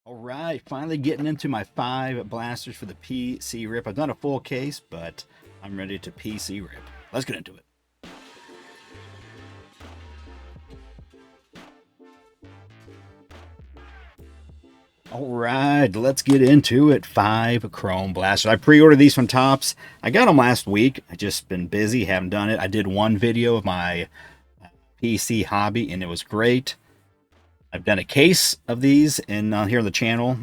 All right, finally getting into my 5 blasters for the PC rip. I've done a full case, but I'm ready to PC rip. Let's get into it. All right, let's get into it. 5 chrome blasters. I pre-ordered these from Tops. I got them last week. I just been busy, haven't done it. I did one video of my PC hobby, and it was great. I've done a case of these in here on the channel,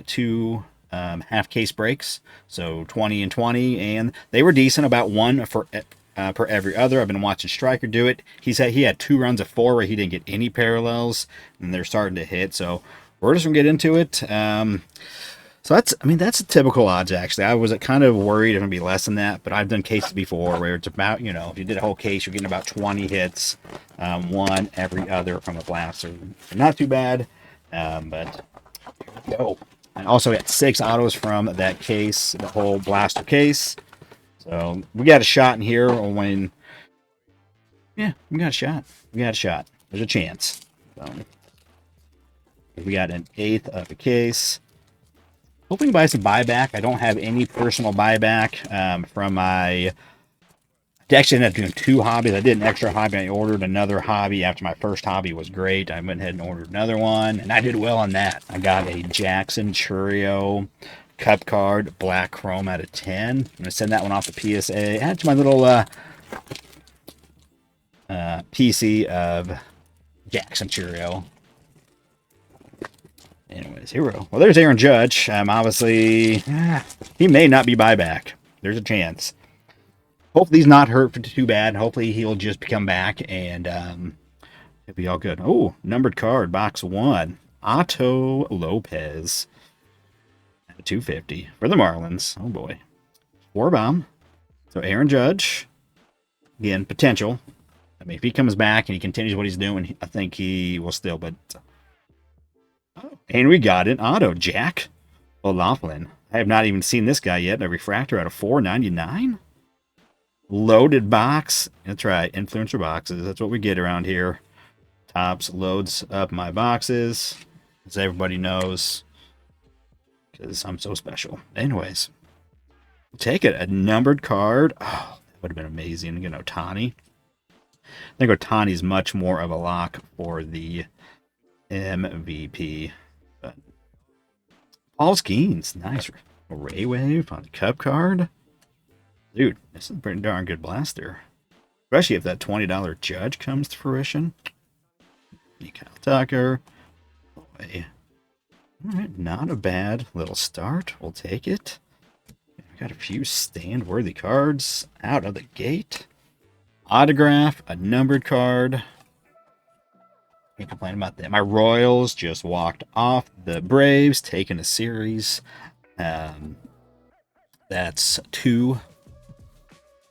two half case breaks, so 20 and 20, and they were decent, about one for per every other. I've been watching Striker do it. He said he had 2 runs of 4 where he didn't get any parallels, and they're starting to hit. So we're just gonna get into it. So that's a typical odds, actually. I was kind of worried it would be less than that, but I've done cases before where it's about, if you did a whole case, you're getting about 20 hits, one every other from a blaster. Not too bad, but here we go. I also got 6 autos from that case, the whole blaster case. So we got a shot in here when, yeah, we got a shot. We got a shot. There's a chance. So we got an 1/8 of a case. Hoping to buy some buyback. I don't have any personal buyback from my... I actually ended up doing 2 hobbies. I did an extra hobby. I ordered another hobby after my first hobby was great. I went ahead and ordered another one, and I did well on that. I got a Jackson Churio Cup card, black chrome out of 10. I'm going to send that one off to PSA. Add to my little PC of Jackson Churio. Anyways, here we go. Well, there's Aaron Judge. Obviously, he may not be buyback. There's a chance. Hopefully he's not hurt too bad. Hopefully he'll just come back and it'll be all good. Oh, numbered card, box 1. Otto Lopez. 250 for the Marlins. Oh, boy. 4 bomb. So Aaron Judge. Again, potential. I mean, if he comes back and he continues what he's doing, I think he will still, but... Oh, and we got an auto, Jack O'Loughlin. I have not even seen this guy yet. A refractor out of 499. Loaded box. That's right, influencer boxes. That's what we get around here. Tops loads up my boxes, as everybody knows, because I'm so special. Anyways, take it. A numbered card. Oh, that would have been amazing. Ohtani. I think Ohtani's much more of a lock for the MVP. But Paul Skeens, nice Ray Wave on the Cup card. Dude, this is a pretty darn good blaster. Especially if that $20 Judge comes to fruition. Kyle Tucker. Boy. Alright, not a bad little start. We'll take it. We got a few stand-worthy cards out of the gate. Autograph, a numbered card. Can't complain about that. My Royals just walked off the Braves, taking a series. That's 2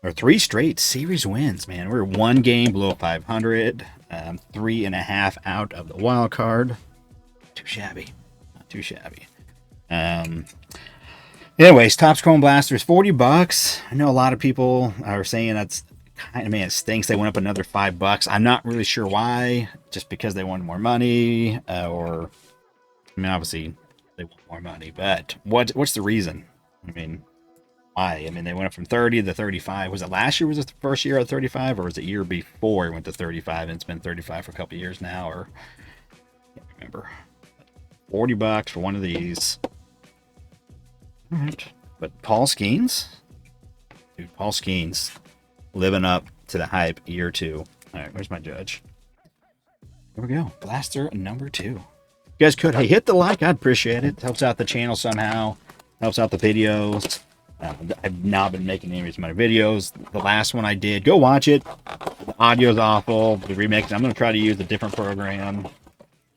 or 3 straight series wins, man. We're 1 game below 500, 3.5 out of the wild card. Not too shabby. Not too shabby. Anyways, Topps Chrome Blasters, $40. I know a lot of people are saying that's kind of, man, it stinks. They went up another $5. I'm not really sure why. Just because they wanted more money, or I mean, obviously they want more money. But what's the reason? I mean, why? I mean, they went up from 30 to 35. Was it last year? Was it the first year at 35, or was it the year before it went to 35? And it's been 35 for a couple years now, or I can't remember. $40 for one of these. All right, but Paul Skeens, dude, Paul Skeens. Living up to the hype, year 2. All right, where's my Judge? There we go. Blaster number 2. You guys could hit the like. I'd appreciate it. Helps out the channel somehow. Helps out the videos. I've not been making any of my videos. The last one I did, go watch it. The audio's awful. The remix, I'm going to try to use a different program.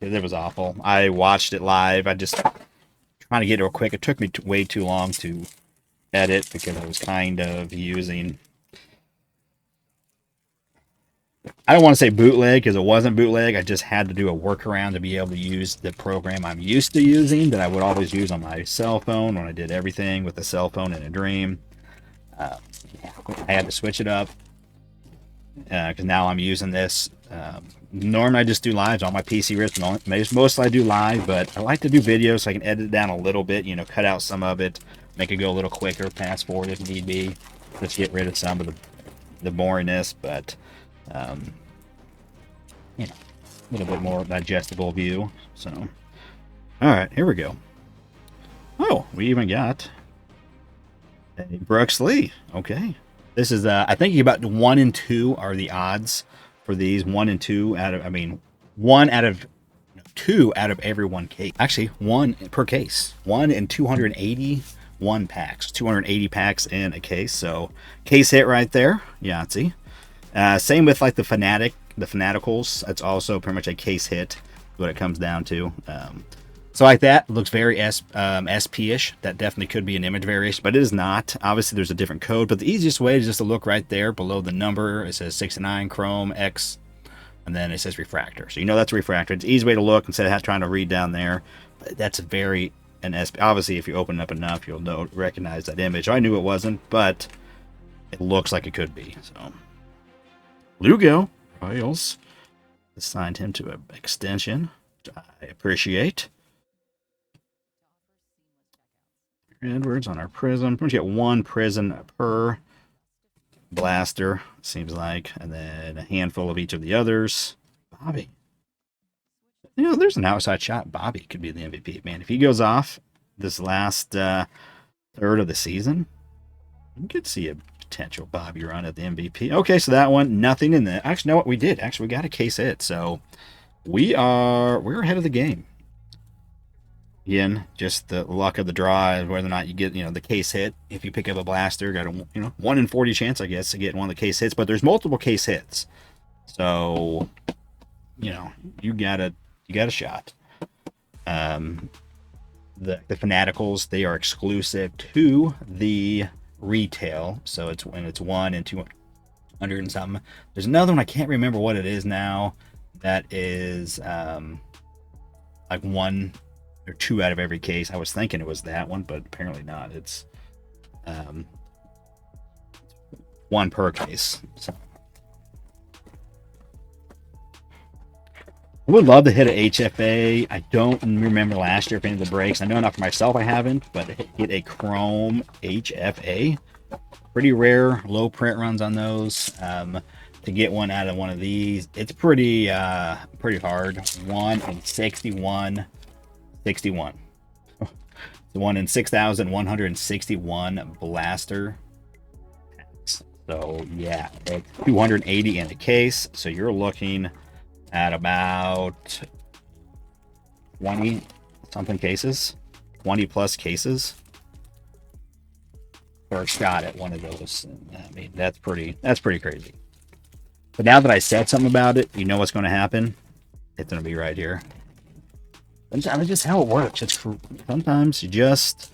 It was awful. I watched it live. I just trying to get it real quick. It took me way too long to edit because I was kind of using... I don't want to say bootleg because it wasn't bootleg. I just had to do a workaround to be able to use the program I'm used to using that I would always use on my cell phone when I did everything with a cell phone in a dream. I had to switch it up because now I'm using this Normally I just do lives on my PC risk. Mostly I do live, but I like to do videos so I can edit it down a little bit, you know, cut out some of it, make it go a little quicker, fast forward if need be, just get rid of some of the boringness, but, you know, a little bit more digestible view. So, all right, here we go. Oh, we even got a Brooks Lee. Okay. This is, I think about 1 and 2 are the odds for these. 1 and 2 out of, I mean, 1 out of 2 out of every one case. Actually, 1 per case. 1 in 281 packs. 280 packs in a case. So, case hit right there. Yahtzee. Same with like the Fanaticals. That's also pretty much a case hit, what it comes down to. So like that, looks very SP-ish. That definitely could be an image variation, but it is not. Obviously, there's a different code, but the easiest way is just to look right there below the number. It says 69 Chrome X, and then it says refractor. So you know that's a refractor. It's an easy way to look instead of trying to read down there. But that's an SP. Obviously, if you open it up enough, you'll recognize that image. I knew it wasn't, but it looks like it could be. So Lugo Royals assigned him to an extension, which I appreciate. Edwards on our prism. We get 1 prism per blaster, seems like, and then a handful of each of the others. Bobby. You know, there's an outside shot. Bobby could be the MVP. Man, if he goes off this last third of the season, you could see a potential Bobby run at the MVP. Okay, so that one, nothing in there. Actually, no, what we did. Actually, we got a case hit, so we're ahead of the game. Again, just the luck of the draw, whether or not you get, you know, the case hit. If you pick up a blaster, got a 1 in 40 chance, I guess, to get one of the case hits. But there's multiple case hits, so you know you got a shot. The Fanaticals, they are exclusive to the retail, so it's 1 in 200 and something. There's another one I can't remember what it is now. That is like 1 or 2 out of every case. I was thinking it was that one, but apparently not. It's 1 per case. So I would love to hit an HFA. I don't remember last year if any of the breaks. I know enough for myself I haven't, but hit a Chrome HFA. Pretty rare, low print runs on those. To get one out of one of these, it's pretty hard. 1 in 61. The 1 in 6,161 blaster packs. So yeah, it's 280 in a case. So you're looking at about 20 something cases, 20 plus cases for a shot at one of those. I mean, that's pretty crazy. But now that I said something about it, you know what's going to happen. It's going to be right here. Sometimes it's just how it works. Sometimes you just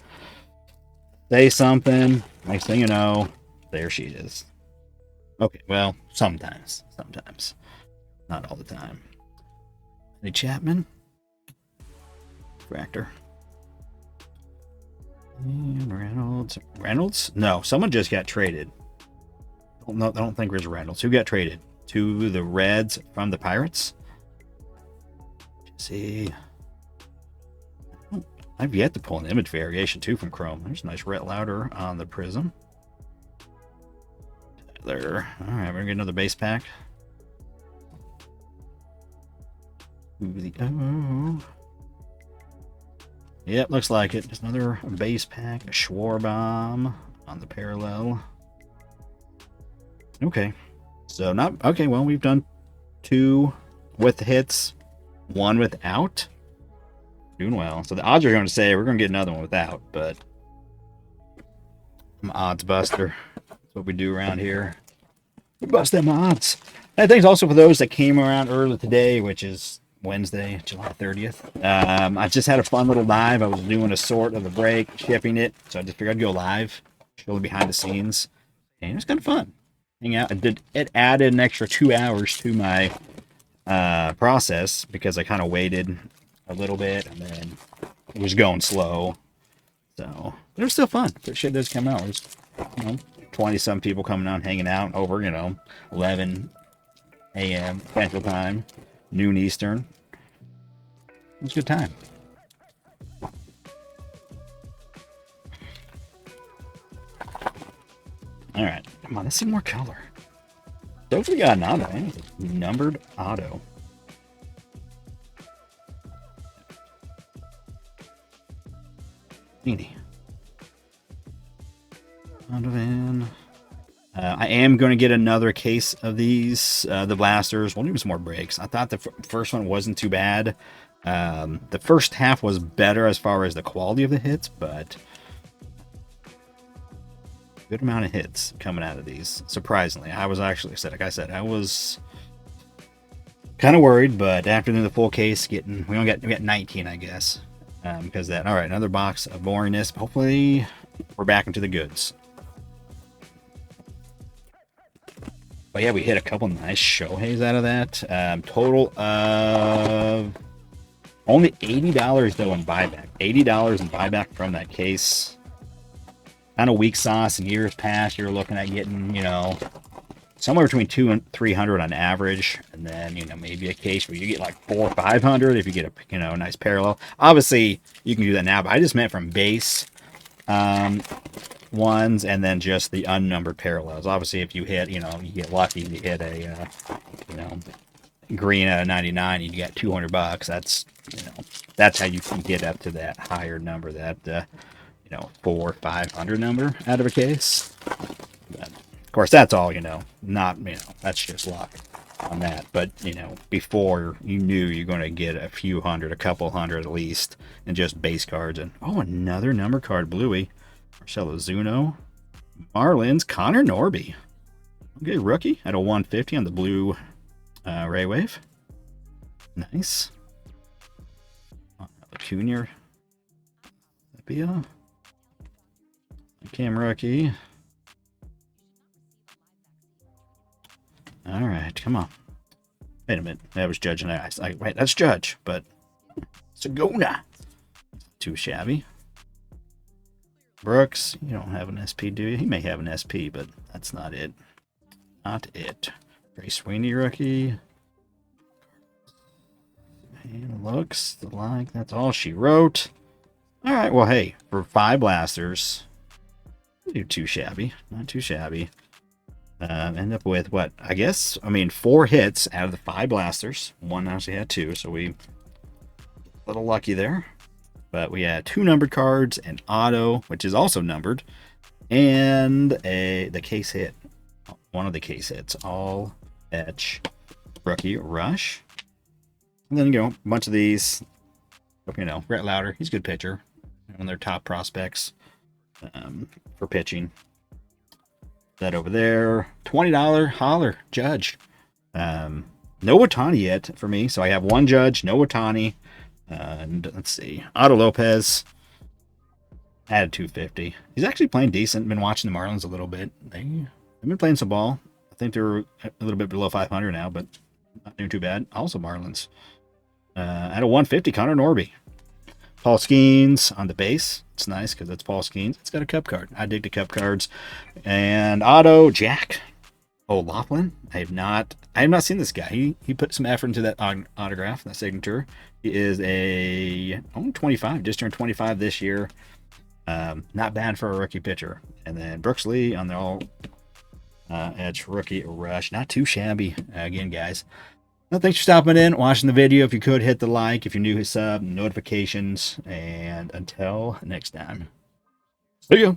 say something, next thing you know, there she is. Okay, well, sometimes. Not all the time. Any Chapman? Fractor. And Reynolds? No, someone just got traded. No, I don't think there's Reynolds. Who got traded? To the Reds from the Pirates? Let's see. I've yet to pull an image variation too from Chrome. There's a nice Rhett Lauder on the prism. There. Alright, we're gonna get another base pack. Yep, looks like it. Just another base pack. A Schwarbomb on the parallel. Okay. So not okay, well, we've done 2 with hits, 1 without. Doing well. So the odds are going to say we're going to get another one without, but I'm an odds buster. That's what we do around here. We bust them odds. And thanks also for those that came around early today, which is Wednesday, July 30th. I just had a fun little live. I was doing a sort of a break, shipping it, so I just figured I'd go live, show the behind the scenes, and it was kind of fun. Hang out. It added an extra 2 hours to my process because I kind of waited a little bit and then it was going slow. So it was still fun. That shit does come out. There's 20 some people coming out, hanging out over 11 a.m. Central Time. noon Eastern. It was a good time. All right, come on, let's see more color. Hopefully, got an auto. Eh? Numbered auto. Needy. Donovan. I am going to get another case of these, the blasters. We'll need some more breaks. I thought the first one wasn't too bad. The first half was better as far as the quality of the hits, but good amount of hits coming out of these. Surprisingly, I was actually, like I said, I was kind of worried, but after the full case, we got 19, I guess, because that. All right, another box of boringness. Hopefully, we're back into the goods. But yeah, we hit a couple nice Shoheis out of that. Total of only $80 though in buyback. $80 in buyback from that case. Kind of weak sauce. In years past, you're looking at getting, somewhere between $200 and $300 on average, and then maybe a case where you get like $400 or $500 if you get a nice parallel. Obviously, you can do that now, but I just meant from base. Ones and then just the unnumbered parallels. Obviously, if you hit, you get lucky, you hit a, green out of 99, you get $200. That's how you can get up to that higher number, that, $400 or $500 number out of a case. But, of course, that's all, not, that's just luck on that. But, before you knew you're going to get a few hundred, a couple hundred at least, in just base cards. And, another number card, Bluey. Marcelo Zuno. Marlins, Connor Norby. Okay, rookie at a 150 on the blue Ray Wave. Nice. Acuna. Sepia. Cam rookie. All right, come on. Wait a minute. That was Judge and I. Wait, that's Judge, but Sagona. Too shabby. Brooks, you don't have an SP, do you? He may have an SP, but that's not it. Not it. Ray Sweeney rookie. And looks like that's all she wrote. All right, well, hey, for 5 blasters, not too shabby. Not too shabby. End up with what? 4 hits out of the 5 blasters. One actually had 2, so we a little lucky there. But we had 2 numbered cards, an auto, which is also numbered, and the case hit. One of the case hits. All etch rookie rush. And then, a bunch of these. Brett Lauder, he's a good pitcher. One of their top prospects for pitching. That over there. $20 holler, Judge. No Ohtani yet for me. So I have 1 Judge, no Ohtani. And let's see, Otto Lopez added 250. He's actually playing decent. Been watching the Marlins a little bit. They've been playing some ball. I think they're a little bit below 500 now, but not doing too bad. Also Marlins. At a 150, Connor Norby. Paul Skeens on the base. It's nice because it's Paul Skeens. It's got a cup card. I dig the cup cards. And Otto Jack O'Loughlin. I have not seen this guy. He put some effort into that autograph, that signature. He is only 25, just turned 25 this year. Not bad for a rookie pitcher. And then Brooks Lee on the all edge rookie rush. Not too shabby. Again, guys. Well, thanks for stopping in, watching the video. If you could, hit the like. If you're new, hit sub, notifications. And until next time. See ya.